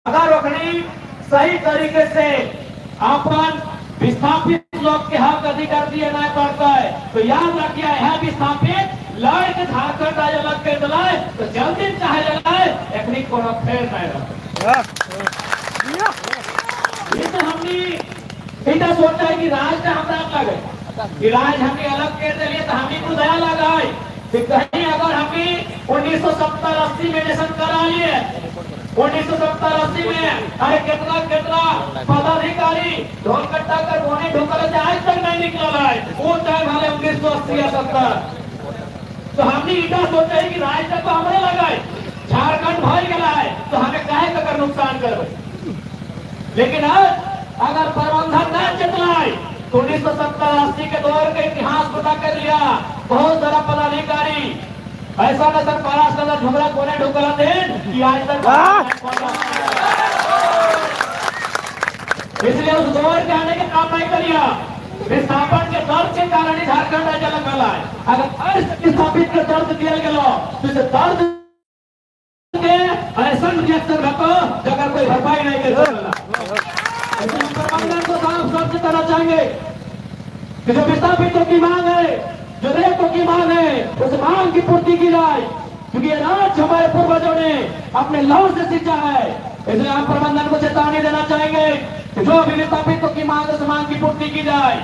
अगर ओखनी सही तरीके से अपन विस्थापित लोग के हक अधिकार दिए नहीं पड़ता है तो याद रखिए यह विस्थापित लड़ के झारखंड राज्य अलग कर दिलाए तो जल्दी चाहे लगाए एकनी कोनो फेर नहीं रहा। ये तो हमने इतना सोचा है कि राज का हमरा लगे कि राज हमें अलग कर दिए तो हमें को दया लगाए कि कहीं अगर हमें 1970-80 में नेशन करा लिए 1970-80 में अरे कितना कितना पदाधिकारी ढोल कट्टा कर बोने ढोकर आज तक नहीं निकला है वो टाइम वाले 1980 या 70 तो हमने इतना सोचा है कि राज तक तो हमने लगाए झारखंड भर गया है तो हमें काहे का नुकसान कर लेकिन आज अगर प्रबंधन न चतलाए तो 1970-80 के दौर का इतिहास पता कर लिया बहुत सारा पदाधिकारी ऐसा न सर महाराष्ट्र का झुमरा कोने ढुकला दे कि आज तक इसलिए उस दौर के आने के काम नहीं करिया विस्थापन के दर्द के कारण ही झारखंड राज्य अलग मिला है अगर विस्थापित के दर्द दिया गया तो इसे दर्द के ऐसा रिएक्शन रखो अगर कोई भरपाई नहीं कर सकता प्रबंधन को साफ साफ से कहना चाहेंगे कि जो विस्थापितों की मांग है जो रेतों की मांग है उस मांग की पूर्ति की जाए क्योंकि ये राज्य हमारे पूर्वजों ने अपने लहू से सींचा है इसलिए हम प्रबंधन को चेतावनी देना चाहेंगे कि जो भी विस्थापितों की मांग उस मांग की पूर्ति की जाए।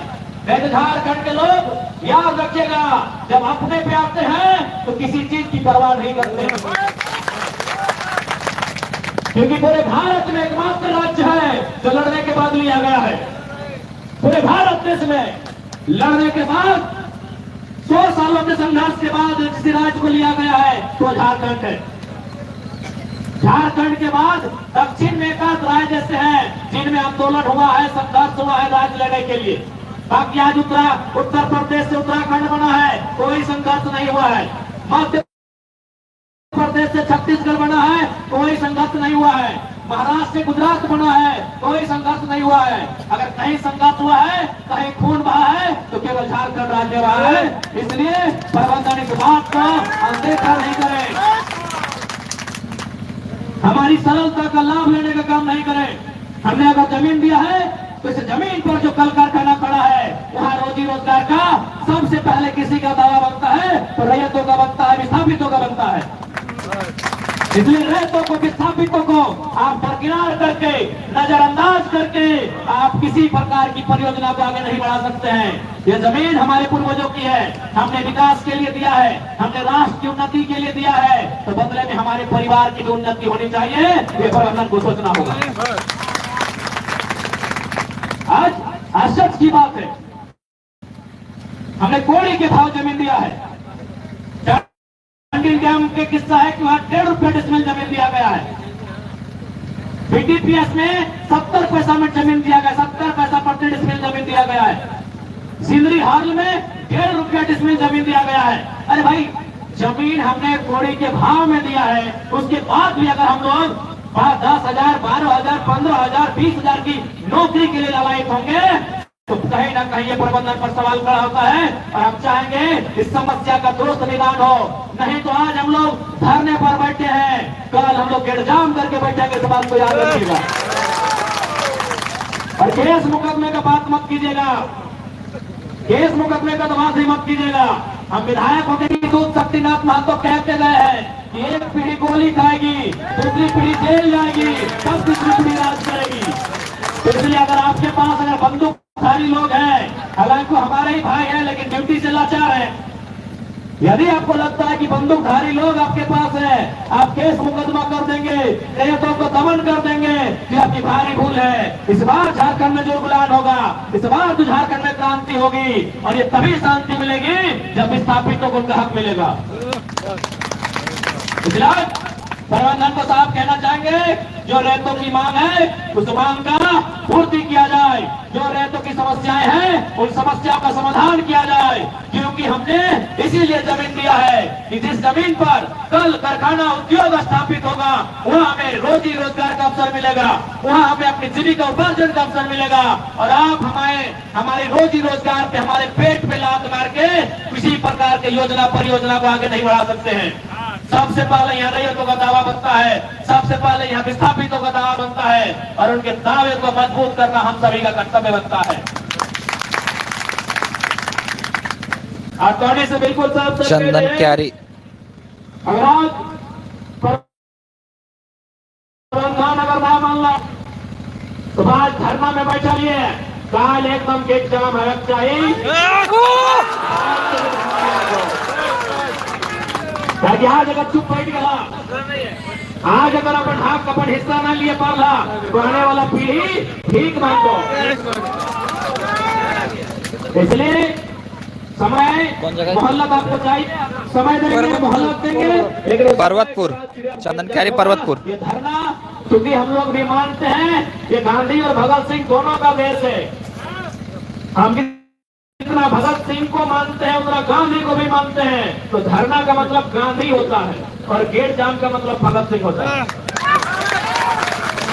झारखंड के लोग याद रखिएगा जब अपने पे आते हैं तो किसी चीज की परवाह नहीं करते क्योंकि पूरे भारत में एकमात्र राज्य है जो लड़ने के बाद लिया गया है। पूरे भारत देश में लड़ने के बाद 100 सालों के संघर्ष के बाद जिस राज्य को लिया गया है तो झारखंड है। झारखंड के बाद दक्षिण में एकाध राज्य ऐसे हैं जिनमें आंदोलन हुआ है संघर्ष हुआ है राज्य लेने के लिए। बाकी आज उत्तर प्रदेश से उत्तराखंड बना है कोई संघर्ष नहीं हुआ है। मध्य प्रदेश से छत्तीसगढ़ बना है कोई संघर्ष नहीं हुआ है। महाराष्ट्र से गुजरात बना है कोई संघर्ष नहीं हुआ है। अगर कहीं संघर्ष हुआ है कहीं खून बहा है तो केवल झारखंड राज्य रहा है। इसलिए प्रबंधन इस बात को अनदेखा नहीं करे हमारी सरलता का लाभ लेने का काम नहीं करे। हमने अगर जमीन दिया है तो इस जमीन पर जो कल कारखाना खड़ा है वहाँ रोजी रोजगार का सबसे पहले किसी का दावा बनता है तो रैयतों का बनता है विस्थापितों का बनता है। इसलिए रैयतों को विस्थापितों को आप बरकरार करके नजरअंदाज करके आप किसी प्रकार की परियोजना को आगे नहीं बढ़ा सकते हैं। ये जमीन हमारे पूर्वजों की है हमने विकास के लिए दिया है हमने राष्ट्र की उन्नति के लिए दिया है तो बदले में हमारे परिवार की भी उन्नति होनी चाहिए ये प्रबंधन को सोचना होगा। आज आश्चर्य की बात है हमने कोड़ी के भाव जमीन दिया है। डैम के किस्सा है कि वहां 1.5 रुपए डिसमिल जमीन दिया गया है। बीटीपीएस में 70 पैसा में जमीन दिया गया 70 पैसा प्रति डिसमिल जमीन दिया गया है। सिंदरी हाल में 1.5 रुपया डिसमिल जमीन दिया गया है। अरे भाई जमीन हमने कोड़ी के भाव में दिया है उसके बाद भी अगर हम लोग 10,000 12,000 15,000 20,000 की नौकरी के लिए ललायित होंगे तो कहीं ना कहीं ये प्रबंधन पर सवाल खड़ा होता है। और हम चाहेंगे इस समस्या का दुरुस्त निदान हो नहीं तो आज हम लोग धरने पर बैठे हैं कल हम लोग गिरजाम करके बैठेंगे इस बात को याद रखिएगा। और केस मुकदमे का बात मत कीजिएगा केस मुकदमे का तो बात ही मत कीजिएगा। हम विधायक होकर दूध शक्तिनाथ महतो कहते गए हैं कि एक पीढ़ी गोली खाएगी दूसरी पीढ़ी जेल जाएगी तब तीसरी पीढ़ी राज करेगी। इसलिए अगर आपके पास अगर बंदूकधारी लोग हैं हालांकि हमारे ही भाई हैं लेकिन ड्यूटी से लाचार है यदि आपको लगता है कि बंदूकधारी लोग आपके पास है आप केस मुकदमा कर देंगे रैयतों को दमन कर देंगे कि आपकी भारी भूल है। इस बार झारखंड में जो गुलान होगा इस बार तो झारखंड में क्रांति होगी और ये तभी शांति मिलेगी जब विस्थापितों को उनका हक मिलेगा। इसलिए प्रबंधन को साफ कहना चाहेंगे जो रैयतों की मांग है उस मांग का पूर्ति किया जाए। जो रैयतों की समस्याएं हैं उन समस्याओं का समाधान किया जाए क्योंकि हमने इसीलिए जमीन दिया है कि जिस जमीन पर कल कारखाना उद्योग स्थापित होगा वहाँ हमें रोजी रोजगार का अवसर मिलेगा वहाँ हमें अपनी जीविका उपार्जन का अवसर मिलेगा और आप हमारे रोजी रोजगार पे हमारे पेट पे लात मार के किसी प्रकार के योजना परियोजना को आगे नहीं बढ़ा सकते हैं। सबसे पहले यहाँ रैयतों का दावा बनता है, सबसे पहले यहाँ विस्थापितों का दावा बनता है और उनके दावे को मजबूत करना हम सभी का कर्तव्य बनता है। आतौनी से बिल्कुल साफ चंदन क्यारी अगर आज प्रबंधन अगर ना मान ला तो आज धरना में बैठा लिए काल एकदम गेट जाम है चाहिए आज अगर चुप बैठ गया, आज अगर अपन हक अपन हिस्सा ना लिए पाला तो आने वाला पीढ़ी ठीक मान दो। इसलिए समय मोहल्ला आपको चाहिए, समय देंगे मोहल्ला देंगे, लेकिन पर्वतपुर चंदन क्यारी पर्वतपुर। ये धरना क्योंकि हम लोग भी मानते हैं ये गांधी और भगत सिंह दोनों का देश है। हम जितना भगत सिंह को मानते हैं उतना गांधी को भी मानते हैं। तो धरना का मतलब गांधी होता है और गेट जाम का मतलब भगत सिंह होता है।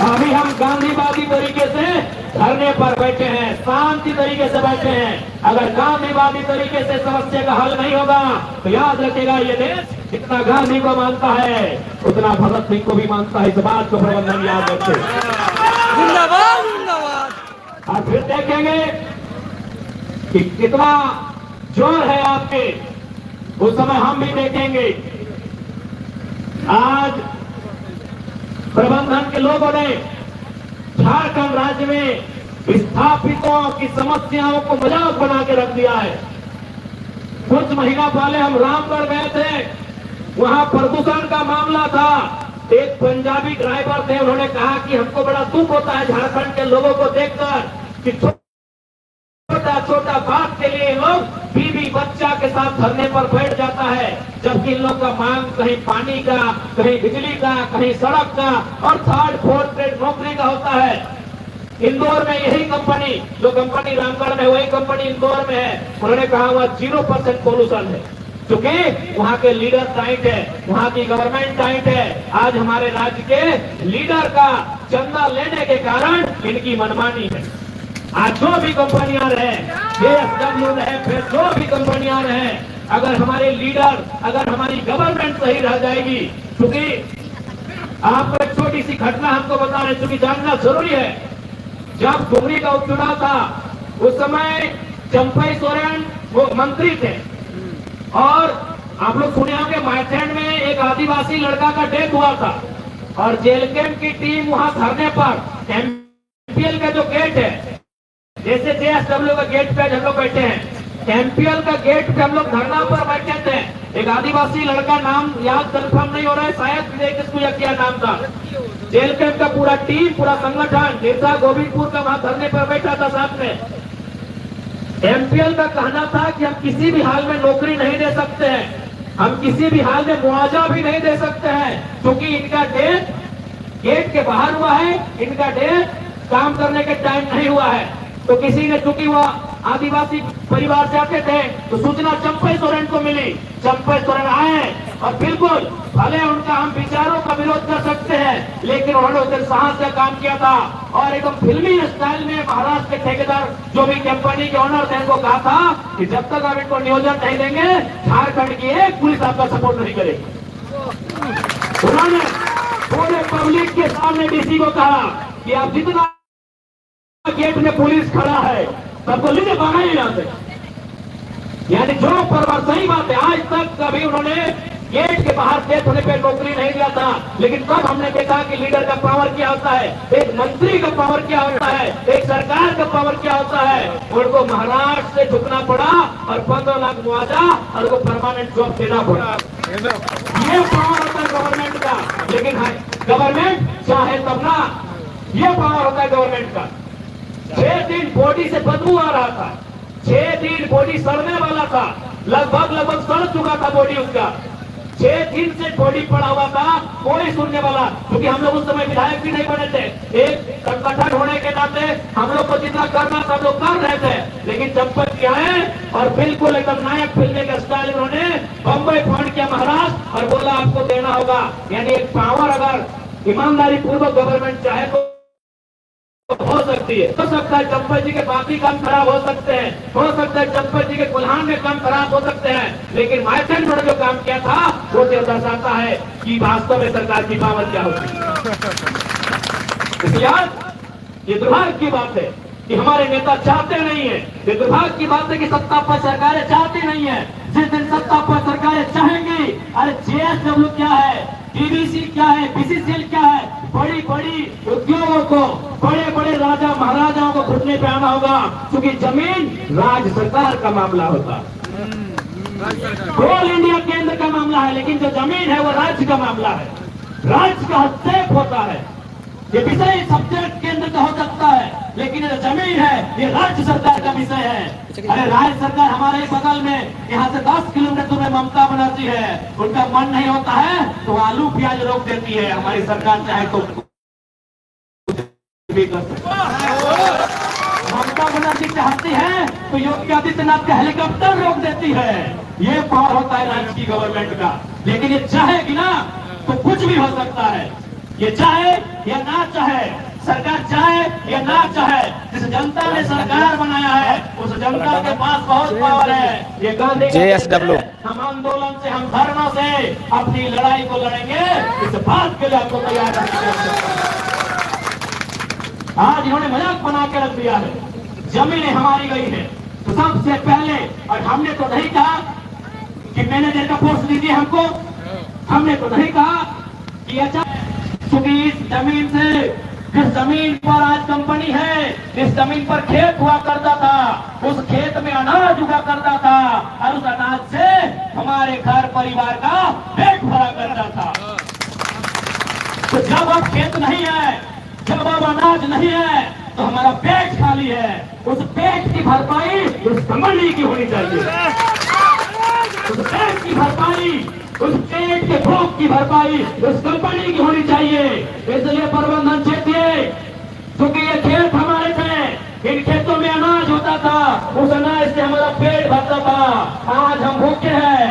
अभी हम गांधीवादी तरीके से धरने पर बैठे हैं, शांति तरीके से बैठे हैं। अगर गांधीवादी तरीके से समस्या का हल नहीं होगा तो याद रखेगा ये देश जितना गांधी को मानता है उतना भगत सिंह को भी मानता है। इस बात को प्रबंधन याद रखे। जिंदाबाद जिंदाबाद। और फिर देखेंगे कि कितना जोर है आपके, उस समय हम भी देखेंगे। आज प्रबंधन के लोगों ने झारखंड राज्य में विस्थापितों की समस्याओं को मजाक बना के रख दिया है। कुछ महीना पहले हम रामगढ़ गए थे, वहां प्रदूषण का मामला था। एक पंजाबी ड्राइवर थे, उन्होंने कहा कि हमको बड़ा दुख होता है झारखंड के लोगों को देखकर कि छोटा छोटा बात के लिए लोग बीवी बच्चा के साथ धरने पर बैठ जाता है, जबकि इन लोग का मांग कहीं पानी का, कहीं बिजली का, कहीं सड़क का और थर्ड फोर्थ ग्रेड नौकरी का होता है। इंदौर में यही कंपनी, जो कंपनी रामगढ़ में वही कंपनी इंदौर में है। उन्होंने कहा हुआ 0% पोल्यूशन है, क्योंकि वहां के लीडर टाइट है, वहां की गवर्नमेंट टाइट है। आज हमारे राज्य के लीडर का चंदा लेने के कारण इनकी मनमानी है। आज जो भी कंपनियां रहे, JSW रहे, फिर जो भी कंपनियां रहे, अगर हमारे लीडर, अगर हमारी गवर्नमेंट सही रह जाएगी, क्योंकि आपको एक छोटी सी घटना हमको बता रहे, क्योंकि जानना जरूरी है। जब डुमरी का उपचुनाव था उस समय चंपई सोरेन वो मंत्री थे और आप लोग सुने होंगे माइथैंड में एक आदिवासी लड़का का डेथ हुआ था और जेल कैंप की टीम वहां धरने पर MPL का जो गेट है, जैसे JSW का गेट पे हम लोग बैठे हैं, MPL का गेट पे हम लोग धरना पर बैठे थे। एक आदिवासी लड़का, नाम याद कंफर्म नहीं हो रहा है, शायद किसको क्या नाम था। जेल कैंप का पूरा टीम, पूरा संगठन निर्सा गोविंदपुर का वहां धरने पर बैठा था साथ में। MPL का कहना था कि हम किसी भी हाल में नौकरी नहीं दे सकते हैं, हम किसी भी हाल में मुआवजा भी नहीं दे सकते हैं, क्योंकि इनका डेट गेट के बाहर हुआ है, इनका डेट काम करने के टाइम नहीं हुआ है। तो किसी ने, चूंकि वह आदिवासी परिवार से आते थे, तो सूचना चंपई सोरेन को मिली। चंपई सोरेन आए और बिल्कुल भले उनका हम विचारों का विरोध कर सकते हैं, लेकिन उन्होंने उस साहस से काम किया था और एकदम फिल्मी स्टाइल में महाराष्ट्र के ठेकेदार जो भी कंपनी के ओनर थे उनको कहा था कि जब तक आप इनको नियोजन नहीं देंगे झारखंड की एक पुलिस आपका सपोर्ट नहीं करेगी। उन्होंने पूरे पब्लिक के सामने DC को कहा कि आप जितना गेट में पुलिस खड़ा है सबको लीजिए बाहर ही जाते। यानी जो परवार, सही बात है, आज तक कभी उन्होंने गेट के बाहर डेथ होने पे नौकरी नहीं दिया था, लेकिन तब हमने देखा कि लीडर का पावर क्या होता है, एक मंत्री का पावर क्या होता है, एक सरकार का पावर क्या होता है। उनको महाराष्ट्र से झुकना पड़ा और 15 लाख मुआवजा और उनको परमानेंट जॉब देना पड़ा। ये पावर होता है गवर्नमेंट का, लेकिन गवर्नमेंट चाहे तब ना, ये पावर होता है गवर्नमेंट का। 6 दिन बॉडी से बदबू आ रहा था, 6 दिन बॉडी सड़ने वाला था, लगभग सड़ चुका था बॉडी उसका। 6 दिन से बॉडी पड़ा हुआ था, कोई सुनने वाला, क्योंकि हम लोग उस समय विधायक भी नहीं बने थे। एक संगठन होने के नाते हम लोग को जितना करना सब लोग कर रहे थे, लेकिन चंपत आए और बिल्कुल एकदम नायक फिल्म के स्टाइल उन्होंने बम्बई फोन किया महाराष्ट्र और बोला आपको देना होगा। यानी एक पावर अगर ईमानदारी पूर्वक गवर्नमेंट चाहे तो हो सकती है। हो सकता है चंपा जी के बाकी काम खराब हो सकते हैं, हो सकता है चंपा जी के कुल्हान में काम खराब हो सकते हैं, लेकिन माइथन ने जो काम किया था वो दर्शाता है कि वास्तव में सरकार की पावर क्या होती है। इसलिए ये दुर्भाग्य की बात है कि हमारे नेता चाहते नहीं है, ये दुर्भाग्य की बात है कि सत्ता पर सरकारें चाहती नहीं है। जिस दिन सत्ता पर सरकारें चाहेंगी, अरे जेएसडब्ल्यू क्या है, डीवीसी क्या है, बीसीसीएल क्या है, बड़ी बड़ी उद्योगों को, बड़े बड़े राजा महाराजाओं को घुटने पे आना होगा, क्योंकि जमीन राज्य सरकार का मामला होता है, कोल इंडिया केंद्र का मामला है, लेकिन जो जमीन है वो राज्य का मामला है, राज्य का हस्तक्षेप होता है। ये विषय सब्जेक्ट केंद्र का हो सकता है, लेकिन ये जमीन है ये राज्य सरकार का विषय है। अरे राज्य सरकार हमारे बगल में, यहाँ से 10 किलोमीटर दूर में ममता बनर्जी है, उनका मन नहीं होता है तो आलू प्याज रोक देती है। हमारी सरकार चाहे तो ममता बनर्जी चाहती है तो योगी आदित्यनाथ का हेलीकॉप्टर रोक देती है। ये पावर होता है राज्य की गवर्नमेंट का। लेकिन ये चाहेगी ना तो कुछ भी हो सकता है, ये चाहे या ना चाहे, सरकार चाहे या ना चाहे, जिस जनता ने सरकार बनाया है उस जनता के पास बहुत पावर है। ये गांधी JSW हम आंदोलन से, हम धरना से अपनी लड़ाई को लड़ेंगे, इस बात के लिए आपको तैयार रहना चाहिए। आज इन्होंने मजाक बना के रख दिया है, जमीनें हमारी गई है तो सबसे पहले, और हमने तो नहीं कहा कि मैनेजर का पोस्ट दीजिए हमको, हमने तो नहीं कहा कि अच्छा, क्योंकि इस जमीन से, जिस जमीन पर आज कंपनी है, जिस जमीन पर खेत हुआ करता था, उस खेत में अनाज उगा करता था और उस अनाज से हमारे घर परिवार का पेट भरा करता था। तो जब अब खेत नहीं है, जब अब अनाज नहीं है, तो हमारा पेट खाली है। उस पेट की भरपाई उस कंपनी की होनी चाहिए, उस पेट की भरपाई, उस पेट के भूख की भरपाई उस कंपनी की होनी चाहिए। इसलिए प्रबंधन चाहिए, क्योंकि ये खेत हमारे थे, इन खेतों में अनाज होता था, उस अनाज से हमारा पेट भरता था। आज हम भूखे हैं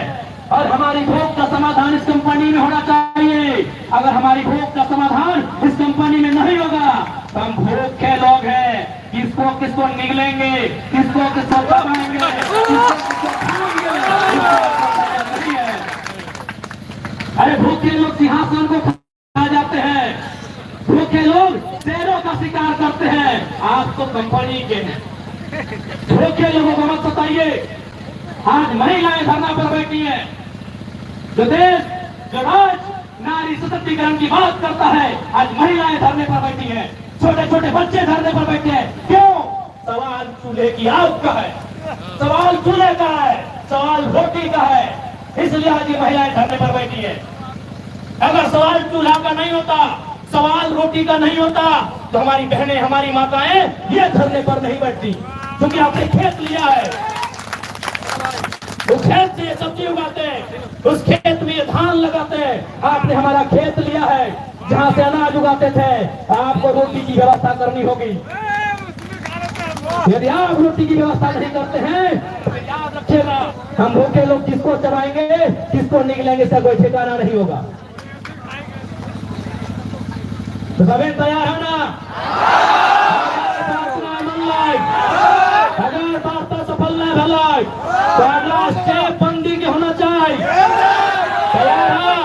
और हमारी भूख का समाधान इस कंपनी में होना चाहिए। अगर हमारी भूख का समाधान इस कंपनी में नहीं होगा तो हम भूखे लोग हैं, किसको किसको निगलेंगे, किसको किसको दबाएंगे, अरे भूखे लोग सिंहासन को खा जाते हैं, भूखे लोग शेरों का शिकार करते हैं। आप तो कंपनी के हैं, भूखे लोगों को मत सताइए। आज महिलाएं धरना पर बैठी है, जो देश, जो राज्य नारी सशक्तिकरण की बात करता है, आज महिलाएं धरने पर बैठी हैं, छोटे छोटे बच्चे धरने पर बैठे हैं। क्यों? सवाल चूल्हे की आग का है, सवाल चूल्हे का है, सवाल रोटी का है, इसलिए आज ये महिलाएं धरने पर बैठी है। अगर सवाल चूल्हा का नहीं होता, सवाल रोटी का नहीं होता, तो हमारी बहनें, हमारी माताएं ये धरने पर नहीं बैठती, क्योंकि आपने खेत लिया है, उस खेत से ये सब्जी उगाते हैं, उस खेत में ये धान लगाते हैं। आपने हमारा खेत लिया है जहाँ से अनाज उगाते थे, आपको रोटी की व्यवस्था करनी होगी। यदि आप रोटी की व्यवस्था नहीं करते हैं तो याद रखिएगा, हम भूखे लोग किसको चलाएंगे, किसको निकलेंगे, इसका कोई ठिकाना नहीं होगा। तो सभी तैयार है ना? अगर वार्ता सफल नहीं भलाई तो अगला स्टेप बंदी के होना चाहिए। तैयार है?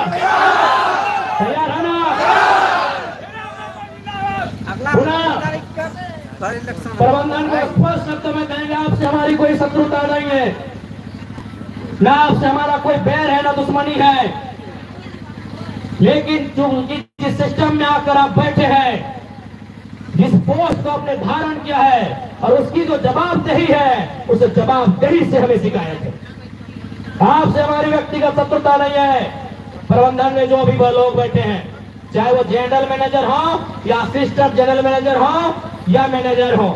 तैयार है ना? प्रबंधन को स्पष्ट शब्द में कहेंगे, आपसे हमारी कोई शत्रुता नहीं है, ना आपसे हमारा कोई बैर है, ना दुश्मनी है, लेकिन जो जिस सिस्टम में आकर आप बैठे हैं, जिस पोस्ट को आपने धारण किया है और उसकी जो जवाबदेही है, उस जवाबदेही से हमें शिकायत है। आपसे हमारी व्यक्तिगत शत्रुता नहीं है। प्रबंधन में जो भी वह लोग बैठे हैं, चाहे वो जनरल मैनेजर हो या असिस्टेंट जनरल मैनेजर हो या मैनेजर हो,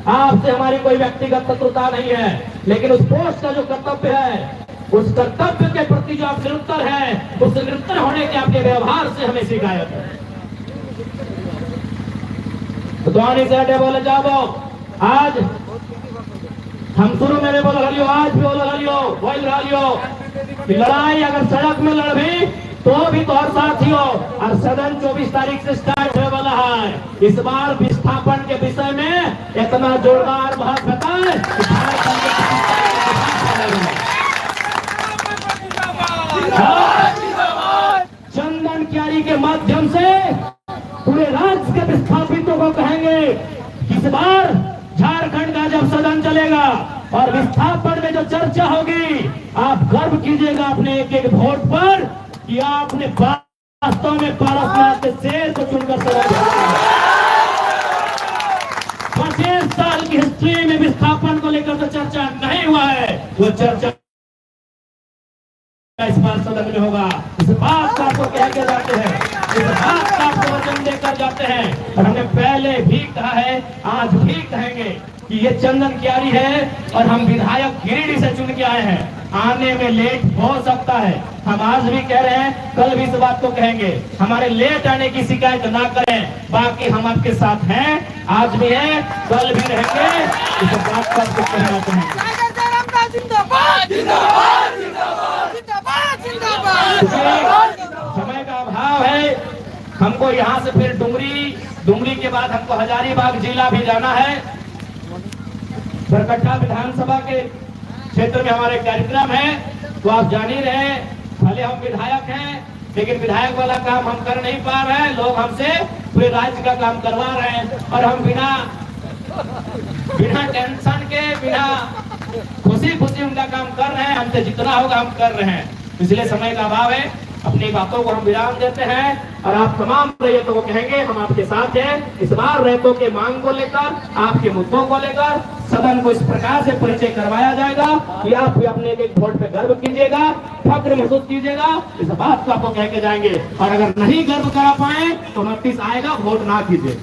आपसे हमारी कोई व्यक्तिगत शत्रुता नहीं है, लेकिन उस पोस्ट का जो कर्तव्य है, उस कर्तव्य के प्रति जो आप निरुत्तर हैं, उस निरुत्तर होने के आपके व्यवहार से हमें शिकायत है। तो दोनों से हटे बोले जाओ, आज हम शुरू में बोल रही हो, आज भी बोल रही हो, बोल रही हो कि लड़ाई अगर सड़क में लड़ भी तो भी तो और साथियों, और सदन 24 तारीख से स्टार्ट होने वाला है। इस बार विस्थापन के विषय में इतना जोरदार बहस होता है कि झारखंड के चंदन क्यारी के माध्यम से पूरे राज्य के विस्थापितों को कहेंगे, इस बार झारखंड का जब सदन चलेगा और विस्थापन में जो चर्चा होगी, आप गर्व कीजिएगा अपने एक एक वोट पर कि आपने वास्तव में पारसनाथ के शेर को चुनकर सदन 25 साल की हिस्ट्री में विस्थापन को लेकर तो चर्चा नहीं हुआ है, वो चर्चा इस बार सदन में होगा। इस बात का आपको कह के जाते हैं, इस बात का आपको वचन देकर जाते हैं, और हमने पहले भी कहा है, आज भी कहेंगे कि ये चंदन क्यारी है और हम विधायक गिरिडीह से चुन के आए हैं। आने में लेट हो सकता है, हम आज भी कह रहे हैं, कल भी इस बात को कहेंगे, हमारे लेट आने की शिकायत ना करें। बाकी हम आपके साथ हैं, आज भी हैं, कल भी रहेंगे। इस बात का आपको कहना चाहेंगे। समय का अभाव है, हमको यहाँ से फिर डुमरी के बाद हमको हजारीबाग जिला भी जाना है। बरकट्टा विधानसभा के क्षेत्र में हमारे कार्यक्रम है, तो आप जान ही रहे, भले हम विधायक हैं लेकिन विधायक वाला काम हम कर नहीं पा रहे हैं, लोग हमसे पूरे राज्य का काम करवा रहे हैं, और हम बिना टेंशन के, बिना खुशी उनका काम कर रहे हैं। हमसे जितना होगा हम कर रहे हैं, इसलिए समय का अभाव है, अपनी बातों को हम विराम देते हैं और आप तमाम रैयतों को कहेंगे हम आपके साथ हैं। इस बार रैयतों के मांग को लेकर, आपके मुद्दों को लेकर सदन को इस प्रकार से परिचय करवाया जाएगा कि आप भी अपने एक वोट पे गर्व कीजिएगा, फक्र महसूस कीजिएगा। इस बात को आपको कह के जाएंगे, और अगर नहीं गर्व करा पाए तो नोटिस आएगा, वोट ना कीजिए।